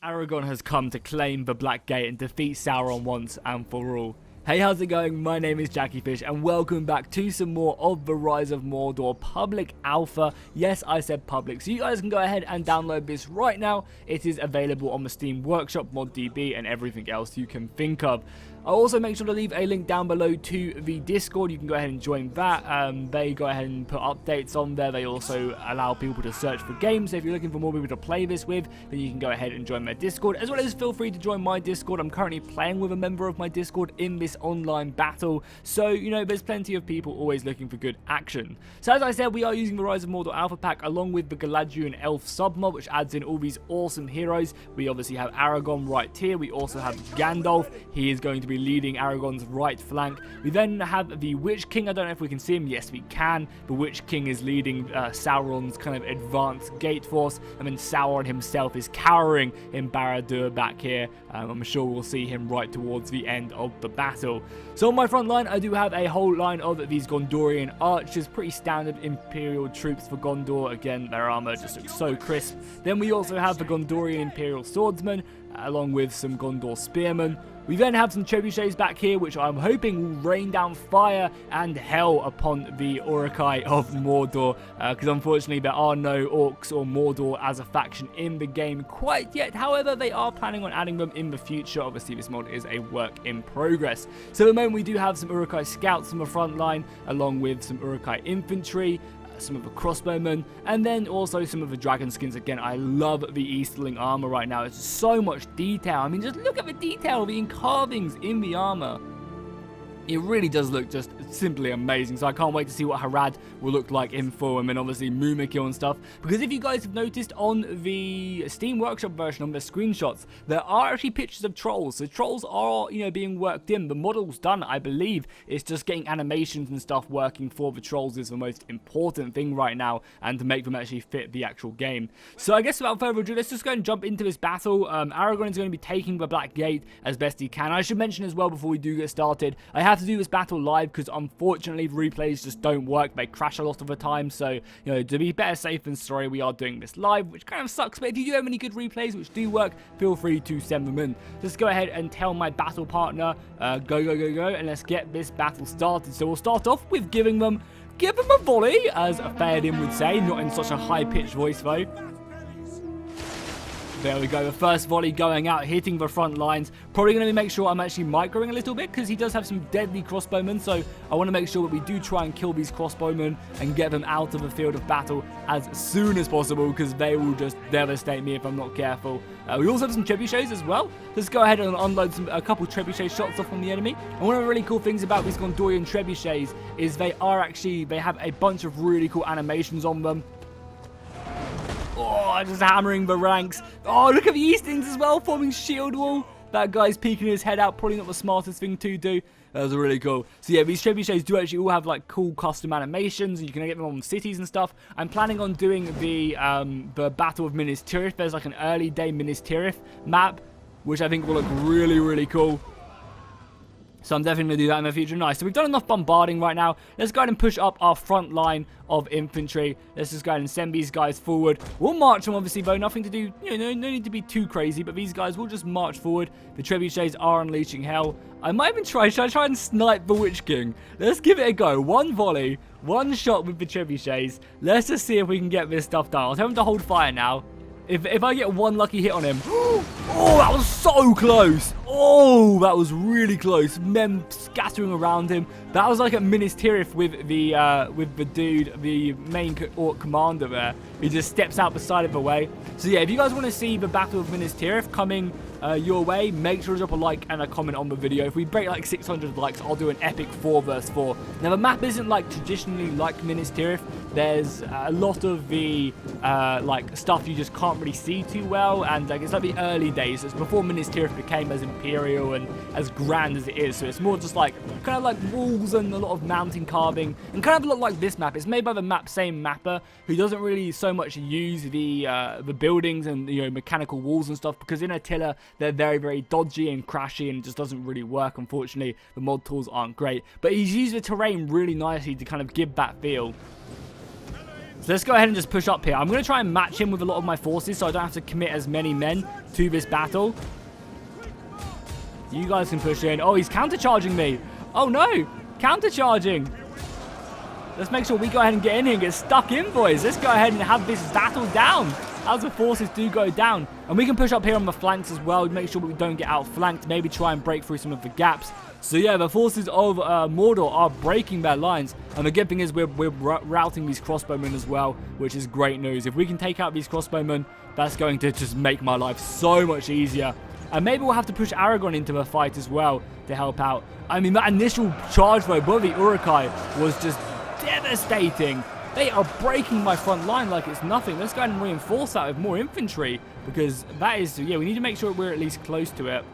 Aragorn has come to claim the Black Gate and defeat Sauron once and for all. Hey, how's it going? My name is JackieFishhh and welcome back to some more of the Rise of Mordor public alpha. Yes, I said public, so you guys can go ahead and download this right now. It is available on the Steam Workshop, ModDB, and everything else you can think of. I'll also make sure to leave a link down below to the Discord. You can go ahead and join that. They go ahead and put updates on there. They also allow people to search for games. So if you're looking for more people to play this with, then you can go ahead and join their Discord. As well as feel free to join my Discord. I'm currently playing with a member of my Discord in this online battle. So, you know, there's plenty of people always looking for good action. So as I said, we are using the Rise of Mordor Alpha Pack along with the Galadriel Elf submod, which adds in all these awesome heroes. We obviously have Aragorn right here. We also have Gandalf. He is going to be leading Aragorn's right flank. We then have the Witch King. I don't know if we can see him. Yes, we can. The Witch King is leading Sauron's kind of advanced gate force, and then Sauron himself is cowering in Barad-dûr back here. I'm sure we'll see him right towards the end of the battle. So on my front line, I do have a whole line of these Gondorian archers, pretty standard Imperial troops for Gondor. Again, their armor just looks so crisp. Then we also have the Gondorian Imperial swordsmen, along with some Gondor spearmen. We then have some trebuchets back here, which I'm hoping will rain down fire and hell upon the Uruk-hai of Mordor, because unfortunately there are no orcs or Mordor as a faction in the game quite yet. However, they are planning on adding them in the future. Obviously, this mod is a work in progress. So at the moment, we do have some Uruk-hai scouts on the front line, along with some Uruk-hai infantry, some of the crossbowmen, and then also some of the dragon skins. Again, I love the Easterling armor right now. It's so much detail. I mean, just look at the detail, the carvings in the armor. It really does look just simply amazing. So I can't wait to see what Harad will look like in full, and then obviously Mumakil and stuff. Because if you guys have noticed on the Steam Workshop version, on the screenshots, there are actually pictures of trolls. So trolls are, you know, being worked in. The model's done, I believe. It's just getting animations and stuff working for the trolls is the most important thing right now, and to make them actually fit the actual game. So I guess without further ado, let's just go and jump into this battle. Aragorn is going to be taking the Black Gate as best he can. I should mention as well before we do get started, I have to do this battle live because unfortunately the replays just don't work. They crash a lot of the time, so you know, to be better safe than sorry, we are doing this live, which kind of sucks. But if you do have any good replays which do work, feel free to send them in. Just go ahead and tell my battle partner go, and let's get this battle started. So we'll start off with give them a volley, as Theoden would say, not in such a high-pitched voice though. There we go, the first volley going out, hitting the front lines. Probably going to make sure I'm actually microing a little bit, because he does have some deadly crossbowmen, so I want to make sure that we do try and kill these crossbowmen and get them out of the field of battle as soon as possible, because they will just devastate me if I'm not careful. We also have some trebuchets as well. Let's go ahead and unload a couple trebuchet shots off on the enemy. And one of the really cool things about these Gondorian trebuchets is they have a bunch of really cool animations on them. Oh, just hammering the ranks. Oh, look at the Eastlings as well, forming shield wall. That guy's peeking his head out, probably not the smartest thing to do. That was really cool. So yeah, these trebuchets do actually all have like cool custom animations, and you can get them on cities and stuff. I'm planning on doing the Battle of Minas Tirith. There's like an early day Minas Tirith map, which I think will look really, really cool. So I'm definitely going to do that in the future. Nice. So we've done enough bombarding right now. Let's go ahead and push up our front line of infantry. Let's just go ahead and send these guys forward. We'll march them, obviously, though. Nothing to do, you know, no need to be too crazy. But these guys will just march forward. The trebuchets are unleashing hell. I might even should I try and snipe the Witch King? Let's give it a go. One volley, one shot with the trebuchets. Let's just see if we can get this stuff done. I'll tell him to hold fire now. If I get one lucky hit on him. Oh, that was so close. Oh, that was really close. Men scattering around him. That was like a Minas Tirith with the dude, the main orc commander there. He just steps out the side of the way. So yeah, if you guys want to see the Battle of Minas Tirith coming your way, make sure to drop a like and a comment on the video. If we break like 600 likes, I'll do an epic 4 vs 4. Now the map isn't like traditionally like Minas Tirith. There's a lot of the like stuff you just can't really see too well, and like it's like the early days. It's before Minas Tirith became as imperial and as grand as it is. So it's more just like kind of like walls and a lot of mountain carving, and kind of a lot like this map. It's made by the same mapper, who doesn't really so much use the buildings and, you know, mechanical walls and stuff, because in Attila they're very, very dodgy and crashy, and it just doesn't really work. Unfortunately, the mod tools aren't great, but he's used the terrain really nicely to kind of give that feel. So let's go ahead and just push up here. I'm going to try and match him with a lot of my forces so I don't have to commit as many men to this battle. You guys can push in. Oh, he's countercharging me. Oh, no. Countercharging. Let's make sure we go ahead and get in here and get stuck in, boys. Let's go ahead and have this battle down as the forces do go down. And we can push up here on the flanks as well. Make sure we don't get outflanked. Maybe try and break through some of the gaps. So yeah, the forces of Mordor are breaking their lines. And the good thing is we're routing these crossbowmen as well, which is great news. If we can take out these crossbowmen, that's going to just make my life so much easier. And maybe we'll have to push Aragorn into the fight as well to help out. I mean, that initial charge though by the Uruk-hai was just devastating. They are breaking my front line like it's nothing. Let's go ahead and reinforce that with more infantry, because that is, yeah, we need to make sure we're at least close to it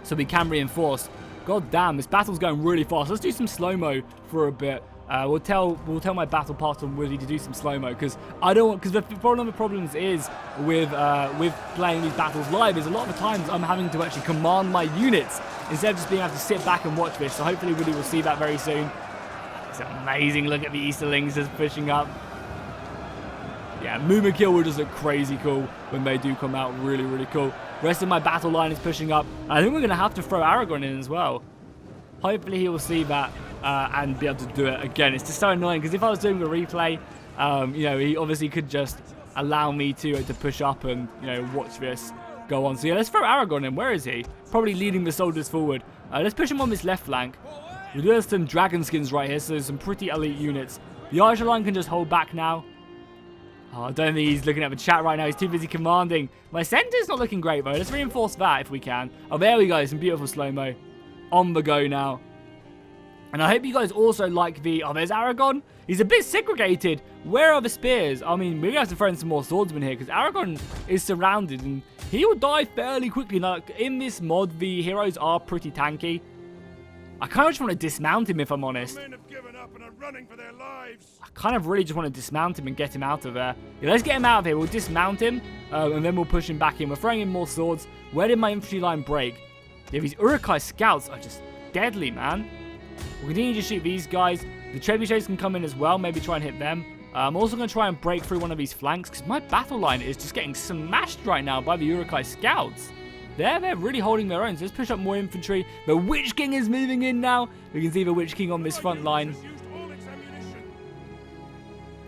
so we can reinforce. God damn, this battle's going really fast. Let's do some slow-mo for a bit. We'll tell my battle partner Woody to do some slow-mo, because I don't want, because the problems is with playing these battles live is a lot of the times I'm having to actually command my units instead of just being able to sit back and watch this. So hopefully Woody will see that very soon. It's amazing. Look at the Easterlings just pushing up. Yeah, Mumakil will just look crazy cool when they do come out. Really, really cool. Rest of my battle line is pushing up. I think we're going to have to throw Aragorn in as well. Hopefully he will see that and be able to do it again. It's just so annoying because if I was doing a replay, you know, he obviously could just allow me to push up and, you know, watch this go on. So yeah, let's throw Aragorn in. Where is he? Probably leading the soldiers forward. Let's push him on this left flank. We do have some dragon skins right here, so there's some pretty elite units. The Archer line can just hold back now. Oh, I don't think he's looking at the chat right now. He's too busy commanding. My center's not looking great, though. Let's reinforce that if we can. Oh, there we go. Some beautiful slow-mo. On the go now. And I hope you guys also like the... Oh, there's Aragorn. He's a bit segregated. Where are the spears? I mean, we're going to have to throw in some more swordsmen here, because Aragorn is surrounded, and he will die fairly quickly. Now, in this mod, the heroes are pretty tanky. I kind of just want to dismount him, if I'm honest. Men have given up and are running for their lives. I kind of really just want to dismount him and get him out of there. Yeah, let's get him out of here. We'll dismount him, and then we'll push him back in. We're throwing in more swords. Where did my infantry line break? Yeah, these Uruk-hai scouts are just deadly, man. We'll continue to shoot these guys. The trebuchets can come in as well. Maybe try and hit them. I'm also going to try and break through one of these flanks, because my battle line is just getting smashed right now by the Uruk-hai scouts. They're really holding their own. So let's push up more infantry. The Witch King is moving in now. We can see the Witch King on this front line.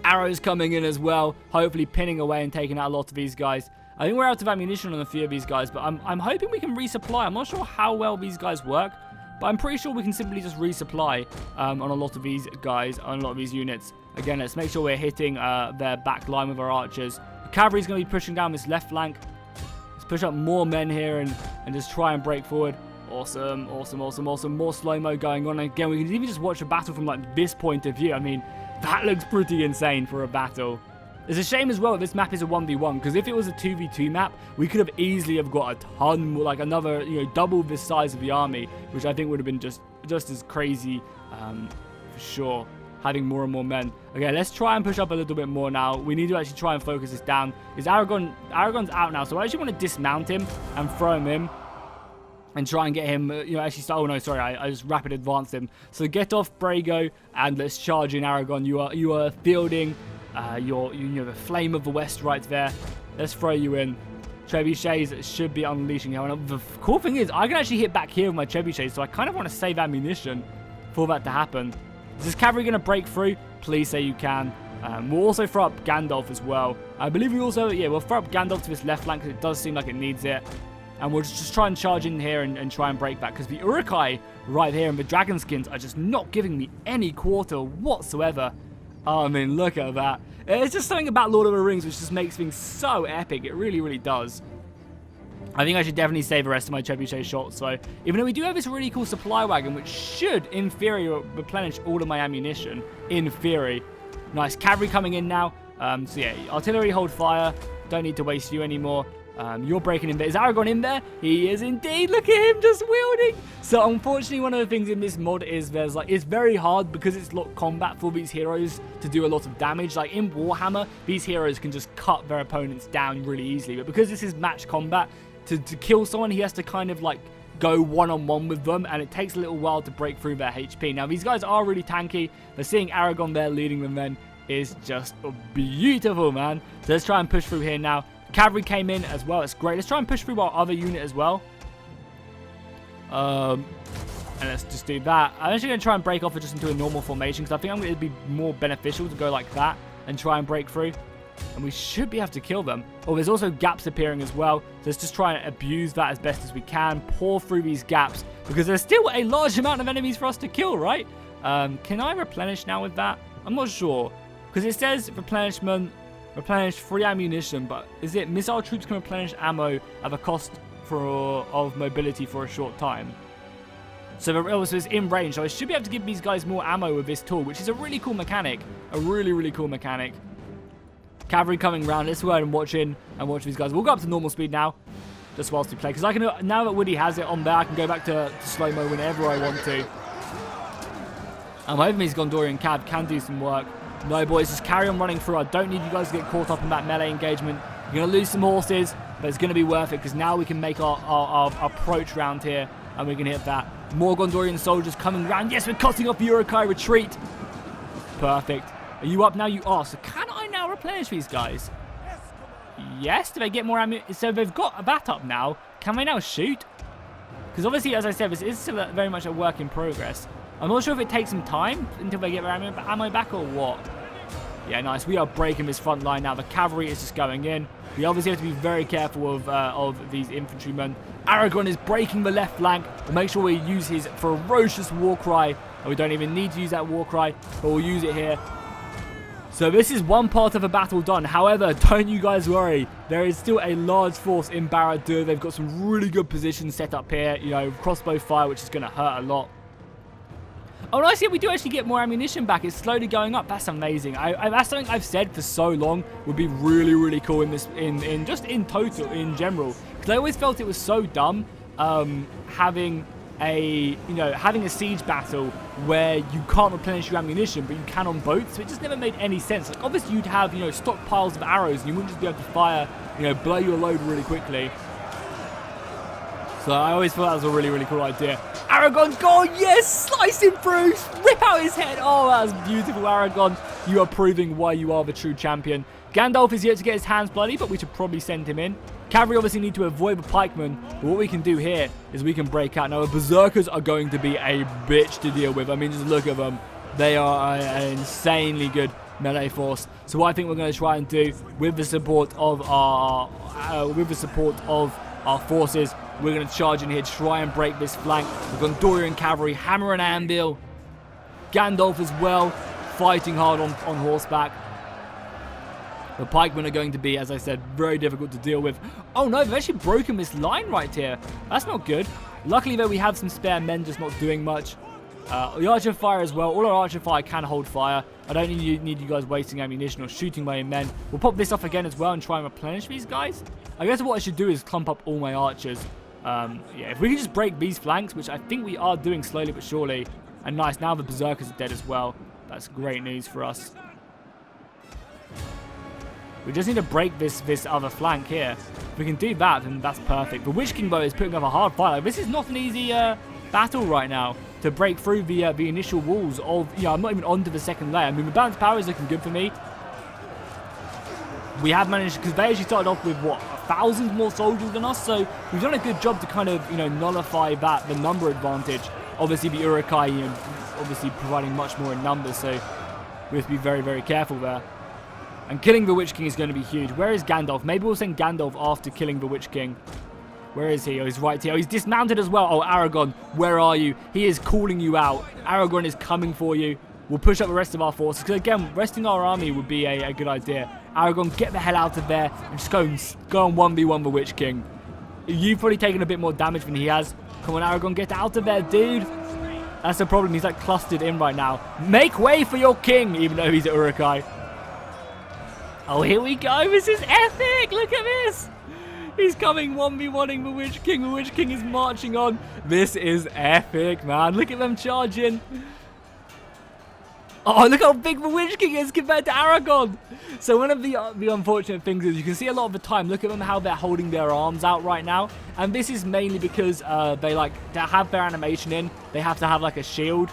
Arrows coming in as well. Hopefully pinning away and taking out a lot of these guys. I think we're out of ammunition on a few of these guys, but I'm hoping we can resupply. I'm not sure how well these guys work, but I'm pretty sure we can simply just resupply on a lot of these guys, on a lot of these units. Again, let's make sure we're hitting their back line with our archers. The cavalry's going to be pushing down this left flank. Push up more men here and just try and break forward. Awesome, awesome, awesome, awesome. More slow-mo going on. Again, we can even just watch a battle from like this point of view. I mean, that looks pretty insane for a battle. It's a shame as well that this map is a 1v1, because if it was a 2v2 map, we could have easily have got a ton more, like another, you know, double the size of the army, which I think would have been just as crazy for sure. Having more and more men. Okay, let's try and push up a little bit more now. We need to actually try and focus this down. Aragorn's out now, so I actually want to dismount him and throw him in and try and get him, you know, actually start. Oh no, sorry, I just rapid advanced him. So get off Brago and let's charge in Aragorn. You are fielding you know, the Flame of the West right there. Let's throw you in. Trebuchets should be unleashing now. And the cool thing is, I can actually hit back here with my trebuchets, so I kind of want to save ammunition for that to happen. Is this cavalry going to break through? Please say you can. We'll also throw up Gandalf as well. I believe we also, yeah, we'll throw up Gandalf to this left flank because it does seem like it needs it. And we'll just try and charge in here and try and break back, because the Uruk-hai right here and the dragon skins are just not giving me any quarter whatsoever. Oh, I mean, look at that. It's just something about Lord of the Rings which just makes things so epic. It really, really does. I think I should definitely save the rest of my trebuchet shots. So, even though we do have this really cool supply wagon, which should, in theory, replenish all of my ammunition, in theory. Nice cavalry coming in now. So yeah, artillery hold fire. Don't need to waste you anymore. You're breaking in there. Is Aragorn in there? He is indeed. Look at him just wielding. So unfortunately, one of the things in this mod is it's very hard because it's locked combat for these heroes to do a lot of damage. Like in Warhammer, these heroes can just cut their opponents down really easily. But because this is match combat, to kill someone, he has to kind of like go one-on-one with them, and it takes a little while to break through their HP. Now, these guys are really tanky. They're seeing Aragorn there leading them then. is just beautiful, man. So let's try and push through here now. Cavalry came in as well. It's great. Let's try and push through our other unit as well. And let's just do that. I'm actually going to try and break off just into a normal formation because I think it'd be more beneficial to go like that and try and break through. And we should be able to kill them. Oh, there's also gaps appearing as well. So let's just try and abuse that as best as we can. Pour through these gaps because there's still a large amount of enemies for us to kill, right? Can I replenish now with that? I'm not sure. Because it says replenishment, replenish free ammunition. But is it missile troops can replenish ammo at the cost of mobility for a short time? So it's in range. So I should be able to give these guys more ammo with this tool, which is a really cool mechanic. A really, really cool mechanic. Cavalry coming round. Let's go ahead and watch these guys. We'll go up to normal speed now, just whilst we play. Because I can, now that Woody has it on there, I can go back to slow-mo whenever I want to. I'm hoping these Gondorian Cav can do some work. No, boys, just carry on running through. I don't need you guys to get caught up in that melee engagement. You're going to lose some horses, but it's going to be worth it because now we can make our approach round here and we can hit that. More Gondorian soldiers coming round. Yes, we're cutting off the Urukai retreat. Perfect. Are you up now? You are. So can I now replenish these guys? Yes. Do they get more ammo? So they've got that up now. Can they now shoot? Because obviously, as I said, this is still very much a work in progress. I'm not sure if it takes some time until they get their ammo back or what. Yeah, nice. We are breaking this front line now. The cavalry is just going in. We obviously have to be very careful of these infantrymen. Aragon is breaking the left flank. We'll make sure we use his ferocious war cry. And we don't even need to use that war cry, but we'll use it here. So this is one part of the battle done. However, don't you guys worry. There is still a large force in Barad-dûr. They've got some really good positions set up here. You know, crossbow fire, which is going to hurt a lot. Oh, nice. Yeah, we do actually get more ammunition back. It's slowly going up. That's amazing. That's something I've said for so long would be really, really cool in this, just in total, in general. Because I always felt it was so dumb having a siege battle where you can't replenish your ammunition, but you can on boats. So it just never made any sense. Like, obviously, you'd have, stockpiles of arrows, and you wouldn't just be able to fire, blow your load really quickly. So I always thought that was a really, really cool idea. Aragon's gone. Yes, slice him through. Rip out his head. Oh, that was beautiful, Aragon. You are proving why you are the true champion. Gandalf is yet to get his hands bloody, but we should probably send him in. Cavalry obviously need to avoid the pikemen, but what we can do here is we can break out. Now, the berserkers are going to be a bitch to deal with. I mean, just look at them. They are an insanely good melee force. So what I think we're going to try and do with the support of our forces, we're going to charge in here, try and break this flank. The Gondorian cavalry, hammer and anvil. Gandalf as well, fighting hard on horseback. The pikemen are going to be, as I said, very difficult to deal with. Oh no, they've actually broken this line right here. That's not good. Luckily though, we have some spare men just not doing much. The archer fire as well. All our archer fire can hold fire. I don't need you guys wasting ammunition or shooting my men. We'll pop this off again as well and try and replenish these guys. I guess what I should do is clump up all my archers. Yeah, if we can just break these flanks, which I think we are doing slowly but surely. And nice, now the berserkers are dead as well. That's great news for us. We just need to break this other flank here. If we can do that, then that's perfect. The Witch King, though, is putting up a hard fight. Like, this is not an easy battle right now to break through the initial walls of... I'm not even onto the second layer. I mean, the balanced power is looking good for me. We have managed... Because they actually started off with, what, 1,000 more soldiers than us? So we've done a good job to kind of, nullify the number advantage. Obviously, the Urukai, obviously providing much more in numbers. So we have to be very, very careful there. And killing the Witch King is going to be huge. Where is Gandalf? Maybe we'll send Gandalf after killing the Witch King. Where is he? Oh, he's right here. Oh, he's dismounted as well. Oh, Aragon, where are you? He is calling you out. Aragon is coming for you. We'll push up the rest of our forces. Because, again, resting our army would be a good idea. Aragon, get the hell out of there. And just go on 1v1 the Witch King. You've probably taken a bit more damage than he has. Come on, Aragon, get out of there, dude. That's the problem. He's, like, clustered in right now. Make way for your king, even though he's at Urukai. Oh, here we go. This is epic. Look at this. He's coming 1v1ing the Witch King. The Witch King is marching on. This is epic, man. Look at them charging. Oh, look how big the Witch King is compared to Aragon. So one of the unfortunate things is you can see a lot of the time, look at them how they're holding their arms out right now. And this is mainly because they have their animation in. They have to have like a shield.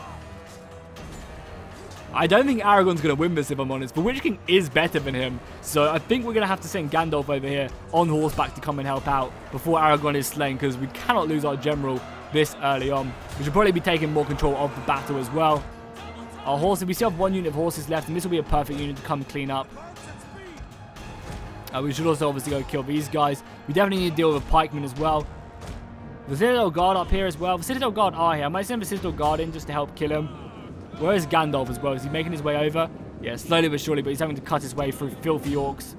I don't think Aragorn's going to win this, if I'm honest. The Witch King is better than him. So I think we're going to have to send Gandalf over here on horseback to come and help out before Aragorn is slain, because we cannot lose our general this early on. We should probably be taking more control of the battle as well. Our horses, we still have 1 unit of horses left, and this will be a perfect unit to come clean up. We should also obviously go kill these guys. We definitely need to deal with a pikeman as well. The Citadel Guard up here as well. The Citadel Guard are here. I might send the Citadel Guard in just to help kill him. Where is Gandalf as well? Is he making his way over? Yeah, slowly but surely, but he's having to cut his way through filthy orcs.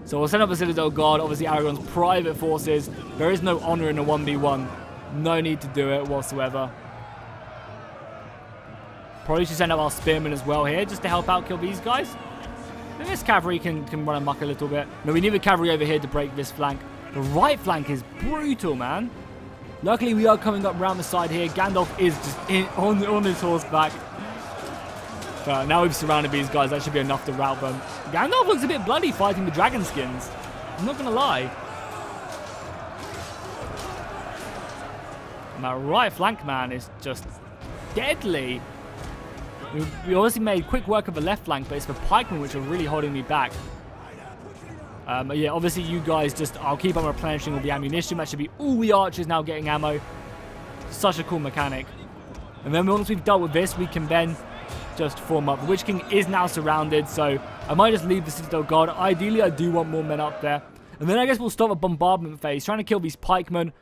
So we'll send up the Citadel Guard. Obviously, Aragorn's private forces. There is no honor in a 1v1. No need to do it whatsoever. Probably should send up our spearmen as well here, just to help out kill these guys. And this cavalry can run amok a little bit. No, we need the cavalry over here to break this flank. The right flank is brutal, man. Luckily, we are coming up around the side here. Gandalf is just on his horseback. But now we've surrounded these guys. That should be enough to rout them. Gandalf looks a bit bloody fighting the dragon skins. I'm not going to lie. And that right flank, man, is just deadly. We obviously made quick work of the left flank, but it's the pikemen which are really holding me back. Yeah, obviously you guys I'll keep on replenishing all the ammunition. That should be all the archers now getting ammo. Such a cool mechanic. And then once we've dealt with this, we can then just form up. The Witch King is now surrounded, so I might just leave the Citadel Guard. Ideally, I do want more men up there. And then I guess we'll start a bombardment phase, trying to kill these pikemen.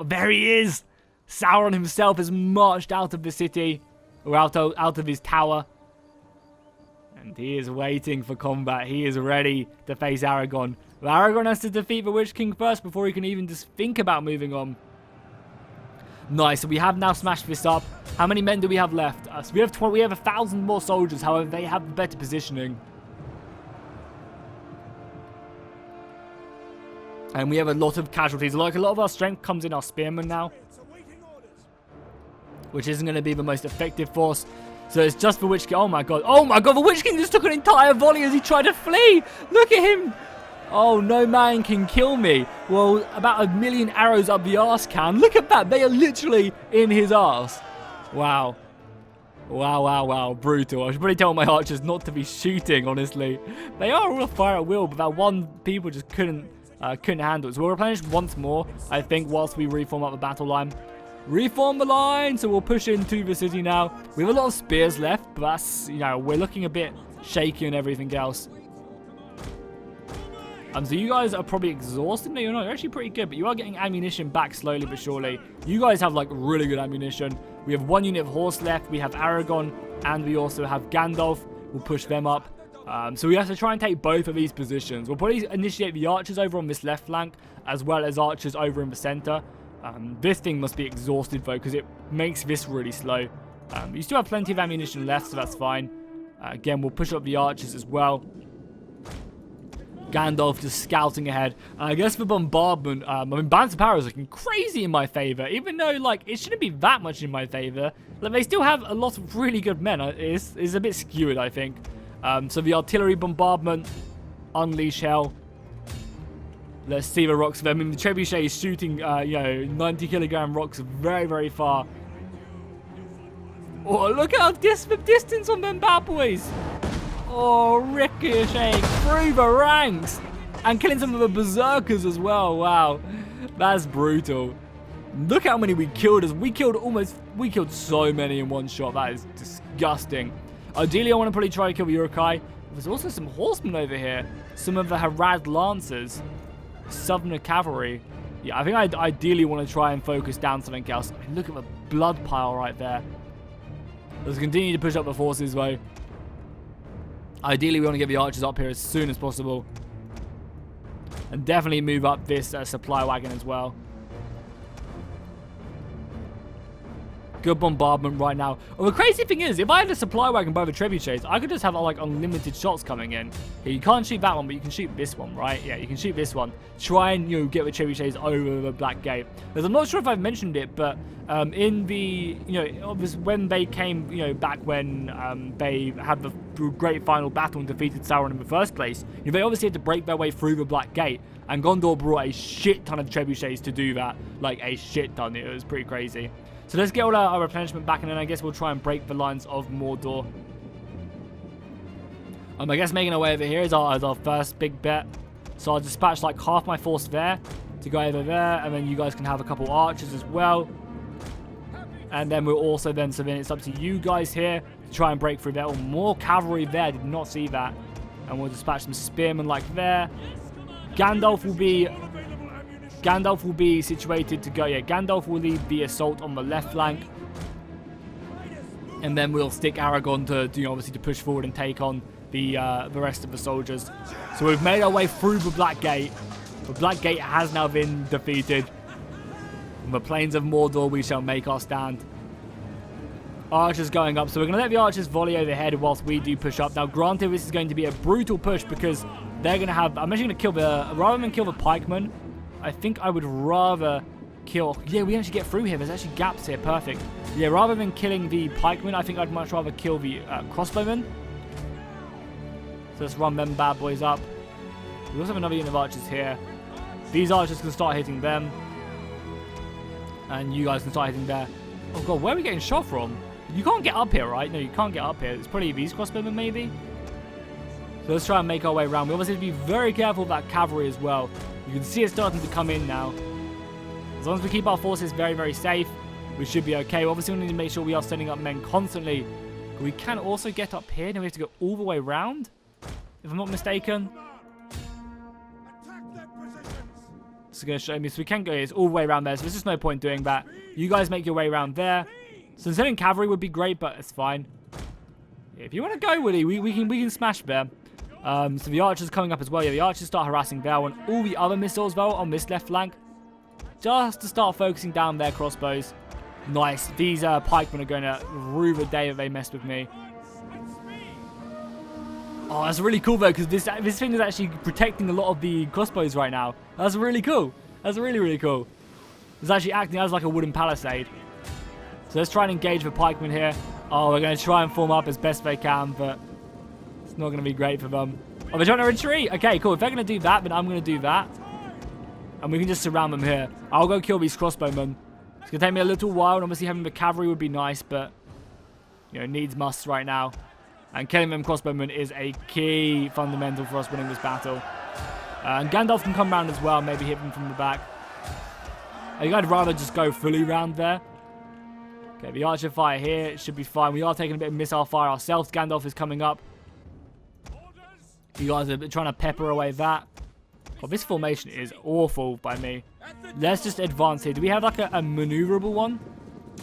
There he is! Sauron himself has marched out of the city. Or out of his tower. And he is waiting for combat. He is ready to face Aragorn. But Aragorn has to defeat the Witch King first before he can even just think about moving on. Nice. So we have now smashed this up. How many men do we have left? So we have 1,000 more soldiers. However, they have better positioning. And we have a lot of casualties. Like, a lot of our strength comes in our spearmen now, which isn't going to be the most effective force. So it's just the Witch King. Oh my god. Oh my god, the Witch King just took an entire volley as he tried to flee. Look at him. Oh, no man can kill me. Well, about 1,000,000 arrows up the arse can. Look at that. They are literally in his arse. Wow. Wow, wow, wow. Brutal. I should probably tell my archers not to be shooting, honestly. They are all fire at will, but that one people just couldn't handle it. So we'll replenish once more, I think, whilst we reform up the battle line. Reform the line, so we'll push into the city now. We have a lot of spears left, but that's, we're looking a bit shaky and everything else. So you guys are probably exhausted. No, you're not. You're actually pretty good, but you are getting ammunition back slowly but surely. You guys have, like, really good ammunition. We have 1 unit of horse left. We have Aragorn, and we also have Gandalf. We'll push them up. So we have to try and take both of these positions. We'll probably initiate the archers over on this left flank, as well as archers over in the center. This thing must be exhausted, though, because it makes this really slow. You still have plenty of ammunition left, so that's fine. Again, we'll push up the archers as well. Gandalf just scouting ahead. I guess for bombardment, balance of power is looking crazy in my favor, even though, like, it shouldn't be that much in my favor. Like, they still have a lot of really good men. It's a bit skewed, I think. So the artillery bombardment, unleash hell. Let's see the rocks. I mean, the trebuchet is shooting, 90-kilogram rocks very, very far. Oh, look how the distance on them bad boys. Oh, ricocheting through the ranks. And killing some of the berserkers as well. Wow. That's brutal. Look how many we killed. We killed so many in one shot. That is disgusting. Ideally, I want to probably try to kill the Uruk-hai. There's also some horsemen over here. Some of the Harad Lancers. Southern Cavalry. Yeah, I think I ideally want to try and focus down something else. I mean, look at the blood pile right there. Let's continue to push up the forces, though. Ideally, we want to get the archers up here as soon as possible. And definitely move up this supply wagon as well. Good bombardment right now. Well, the crazy thing is, if I had a supply wagon by the trebuchets, I could just have like unlimited shots coming in. Okay, you can't shoot that one, but you can shoot this one, right? Yeah, you can shoot this one. Try and get the trebuchets over the Black Gate. Because I'm not sure if I've mentioned it, but in the when they came, back when they had the great final battle and defeated Sauron in the first place, they obviously had to break their way through the Black Gate, and Gondor brought a shit ton of trebuchets to do that, like a shit ton. It was pretty crazy. So let's get all our replenishment back, and then I guess we'll try and break the lines of Mordor. I guess making our way over here is our first big bet. So I'll dispatch like half my force there to go over there, and then you guys can have a couple archers as well. And then we'll also then, so then it's up to you guys here to try and break through there. Oh, more cavalry there, did not see that. And we'll dispatch some spearmen like there. Gandalf will be situated to go, yeah, Gandalf will lead the assault on the left flank. And then we'll stick Aragorn to obviously to push forward and take on the rest of the soldiers. So we've made our way through the Black Gate. The Black Gate has now been defeated. On the plains of Mordor we shall make our stand. Archers going up, so we're going to let the archers volley overhead whilst we do push up. Now granted, this is going to be a brutal push because they're going to have, I'm actually going to kill rather than kill the pikemen, I think I would rather kill, yeah, we actually get through here, there's actually gaps here, perfect. Yeah, rather than killing the pikemen, I think I'd much rather kill the crossbowmen. So let's run them bad boys up. We also have another unit of archers here. These archers can start hitting them. And you guys can start hitting there. Oh god, where are we getting shot from? You can't get up here, right? No, you can't get up here. It's probably these crossbowmen, maybe? So let's try and make our way around. We obviously have to be very careful of that cavalry as well. You can see it starting to come in now. As long as we keep our forces very, very safe, we should be okay. Obviously, we need to make sure we are sending up men constantly. We can also get up here. Then we have to go all the way around, if I'm not mistaken. This is going to show me. So we can go here. It's all the way around there. So there's just no point doing that. You guys make your way around there. So sending cavalry would be great, but it's fine. If you want to go, Willie, we can smash there. So the archers coming up as well. Yeah, the archers start harassing there, and all the other missiles though on this left flank, just to start focusing down their crossbows. Nice. These pikemen are going to rue the day that they messed with me. Oh, that's really cool though, because this thing is actually protecting a lot of the crossbows right now. That's really cool. That's really, really cool. It's actually acting as like a wooden palisade. So let's try and engage the pikemen here. Oh, we're going to try and form up as best they can, but it's not going to be great for them. Oh, they're trying to retreat. Okay, cool. If they're going to do that, then I'm going to do that. And we can just surround them here. I'll go kill these crossbowmen. It's going to take me a little while, and obviously having the cavalry would be nice, but, you know, needs must right now. And killing them crossbowmen is a key fundamental for us winning this battle. And Gandalf can come round as well, maybe hit them from the back. I think I'd rather just go fully round there. Okay, the archer fire here, it should be fine. We are taking a bit of missile fire ourselves. Gandalf is coming up. You guys are trying to pepper away that. Oh, this formation is awful by me. Let's just advance here. Do we have like a maneuverable one?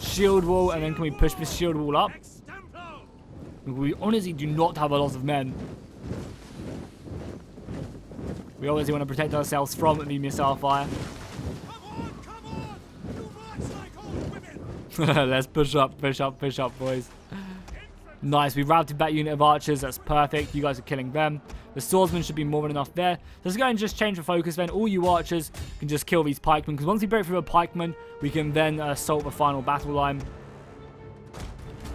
Shield wall, and then can we push this shield wall up? We honestly do not have a lot of men. We obviously want to protect ourselves from the missile fire. Let's push up, push up, push up, boys. Nice, we routed that unit of archers. That's perfect. You guys are killing them. The swordsmen should be more than enough there. So let's go and just change the focus then. All you archers can just kill these pikemen, because once we break through a pikeman, we can then assault the final battle line.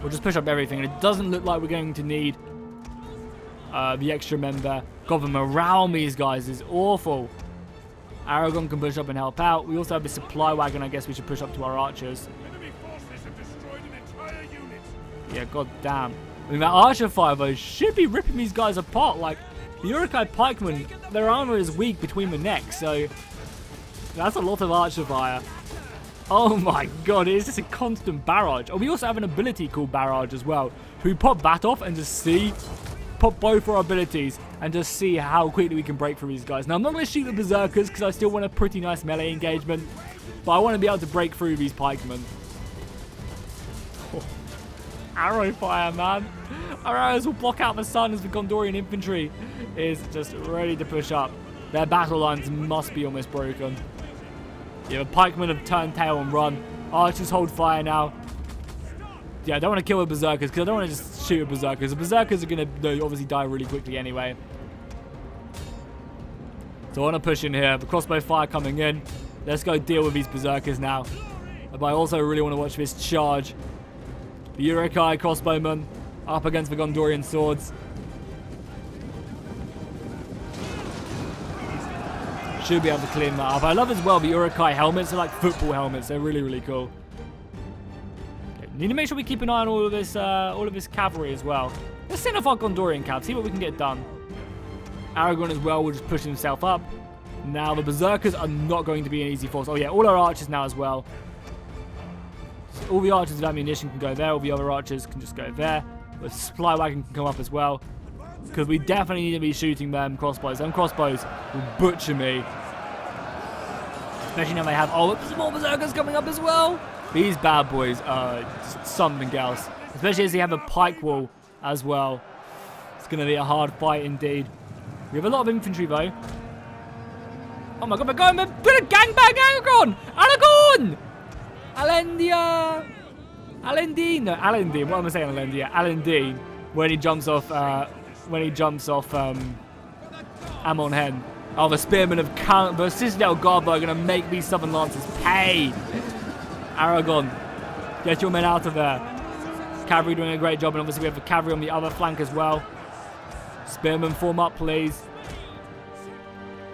We'll just push up everything, and it doesn't look like we're going to need the extra men there. God, the morale on these guys is awful. Aragorn can push up and help out. We also have the supply wagon. I guess we should push up to our archers. Enemy forces have destroyed an entire unit. Yeah, god damn. I mean, that archer fire, though, should be ripping these guys apart. Like, the Uruk-hai pikemen, their armor is weak between the necks, so that's a lot of archer fire. Oh my god, it is just a constant barrage. Oh, we also have an ability called barrage as well. Can we pop that off and just see? Pop both our abilities and just see how quickly we can break through these guys. Now, I'm not going to shoot the berserkers because I still want a pretty nice melee engagement, but I want to be able to break through these pikemen. Oh, arrow fire, man. Our arrows will block out the sun as the Gondorian infantry is just ready to push up. Their battle lines must be almost broken. Yeah, the pikemen have turned tail and run. Archers hold fire now. Yeah, I don't want to kill the berserkers because I don't want to just shoot the berserkers. The berserkers are going to obviously die really quickly anyway. So I want to push in here. The crossbow fire coming in. Let's go deal with these berserkers now. But I also really want to watch this charge. The Uruk-hai crossbowmen up against the Gondorian swords. Should be able to clean that up. I love as well the Uruk-hai helmets. They're like football helmets. They're really, really cool. Need to make sure we keep an eye on all of this cavalry as well. Let's send off our Gondorian cav, see what we can get done. Aragorn as well will just push himself up. Now the Berserkers are not going to be an easy force. Oh yeah, all our archers now as well. So all the archers with ammunition can go there. All the other archers can just go there. The supply wagon can come up as well. Because we definitely need to be shooting them crossbows. Them crossbows will butcher me. Especially now they have... Oh, there's more Berserkers coming up as well. These bad boys are just something else. Especially as they have a pike wall as well. It's going to be a hard fight indeed. We have a lot of infantry though. Oh my god, we're going to gangbang Aragorn! Aragorn! Alendia! Alendine! No, Alendine. What am I saying, Alendia? Alendine. When he jumps off, Amon Hen. Oh, the spearmen of the Citadel Guard are going to make these Southern Lancers pay. Aragorn, get your men out of there. Cavalry doing a great job, and obviously we have the cavalry on the other flank as well. Spearmen, form up, please.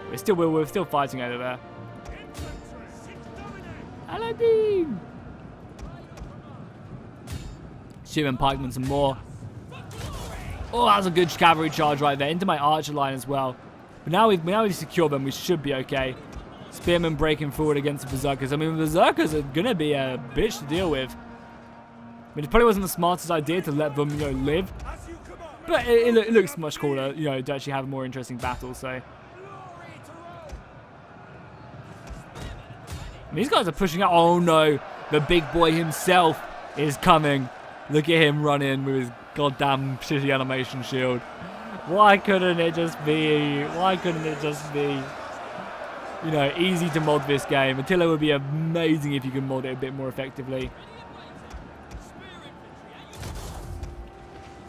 We're still fighting over there. Aladdin! Shooting pikemen some more. Oh, that was a good cavalry charge right there into my archer line as well. But now we've secured them, we should be okay. Spearmen breaking forward against the Berserkers. I mean, the Berserkers are gonna be a bitch to deal with. I mean, it probably wasn't the smartest idea to let them, live. But it looks much cooler, to actually have a more interesting battle, so. I mean, these guys are pushing out. Oh no, the big boy himself is coming. Look at him run in with his goddamn shitty animation shield. Why couldn't it just be, easy to mod this game? Attila would be amazing if you could mod it a bit more effectively.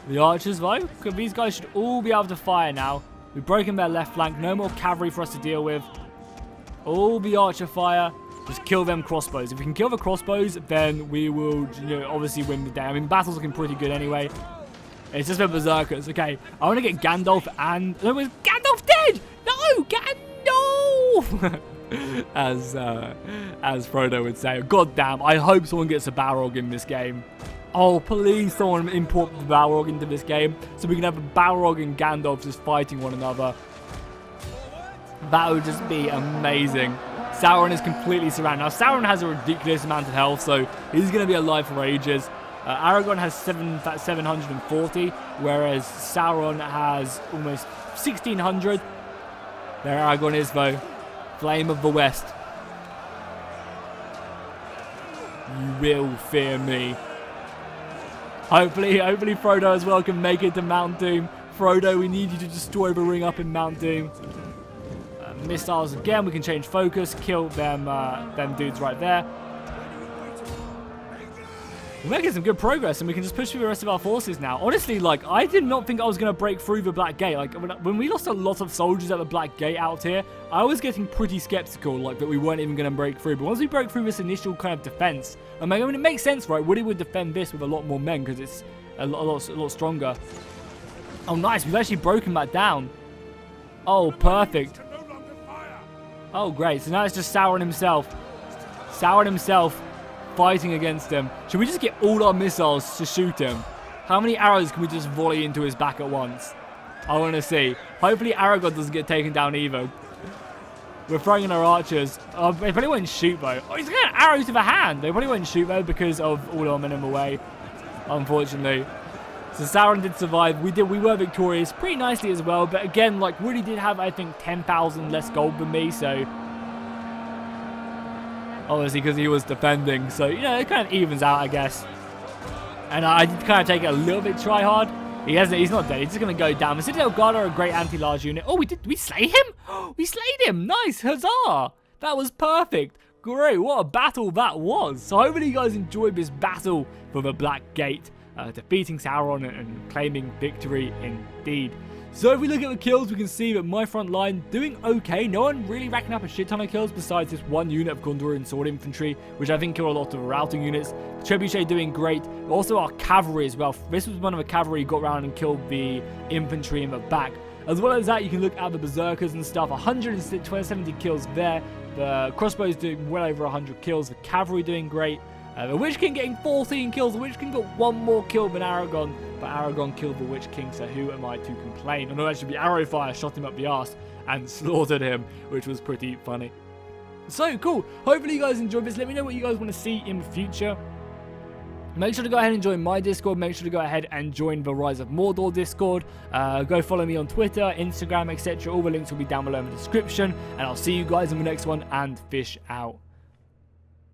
The archers, though, these guys should all be able to fire now. We've broken their left flank. No more cavalry for us to deal with. All the archer fire. Just kill them crossbows. If we can kill the crossbows, then we will, obviously win the day. I mean, battle's looking pretty good anyway. It's just the Berserkers. Okay, I want to get Gandalf and... No, is Gandalf dead? No, Gandalf! as Frodo would say. God damn, I hope someone gets a Balrog in this game. Oh, please someone import the Balrog into this game so we can have a Balrog and Gandalf just fighting one another. That would just be amazing. Sauron is completely surrounded. Now, Sauron has a ridiculous amount of health, so he's going to be alive for ages. Aragorn has 740, whereas Sauron has almost 1600. There Aragorn is, though. Flame of the West. You will fear me. Hopefully Frodo as well can make it to Mount Doom. Frodo, we need you to destroy the ring up in Mount Doom. Missiles again, we can change focus, kill them dudes right there. We're making some good progress, and we can just push through the rest of our forces now. Honestly, I did not think I was going to break through the Black Gate. When we lost a lot of soldiers at the Black Gate out here, I was getting pretty skeptical, that we weren't even going to break through. But once we broke through this initial kind of defense, I mean, it makes sense, right? Woody would defend this with a lot more men because it's a lot stronger. Oh, nice. We've actually broken that down. Oh, perfect. Oh, great. So now it's just Sauron himself. Sauron himself fighting against him. Should we just get all our missiles to shoot him? How many arrows can we just volley into his back at once? I want to see. Hopefully Aragorn doesn't get taken down either. We're throwing in our archers. Oh, they probably won't shoot though. Oh, he's got an arrow to the hand. They probably won't shoot though because of all our men in the way. Unfortunately. So Sauron did survive. We were victorious pretty nicely as well. But again, Woody did have, I think, 10,000 less gold than me. So obviously because he was defending. So, it kind of evens out, I guess. And I did kind of take it a little bit try hard. He's not dead. He's just going to go down. The Citadel Guard are a great anti-large unit. Oh, did we slay him? We slayed him. Nice. Huzzah. That was perfect. Great. What a battle that was. So hopefully you guys enjoyed this battle for the Black Gate. Defeating Sauron and claiming victory indeed. So if we look at the kills, we can see that my front line doing okay. No one really racking up a shit ton of kills besides this one unit of Gondorian sword infantry, which I think killed a lot of routing units. The Trebuchet doing great. Also our cavalry as well. This was one of the cavalry who got around and killed the infantry in the back. As well as that, you can look at the Berserkers and stuff. 170 kills there. The crossbows doing well over 100 kills. The cavalry doing great. The Witch King getting 14 kills. The Witch King got one more kill than Aragon, but Aragon killed the Witch King, so who am I to complain? Oh no, actually, Arrowfire shot him up the arse and slaughtered him, which was pretty funny. So, cool. Hopefully you guys enjoyed this. Let me know what you guys want to see in the future. Make sure to go ahead and join my Discord. Make sure to go ahead and join the Rise of Mordor Discord. Go follow me on Twitter, Instagram, etc. All the links will be down below in the description. And I'll see you guys in the next one, and fish out.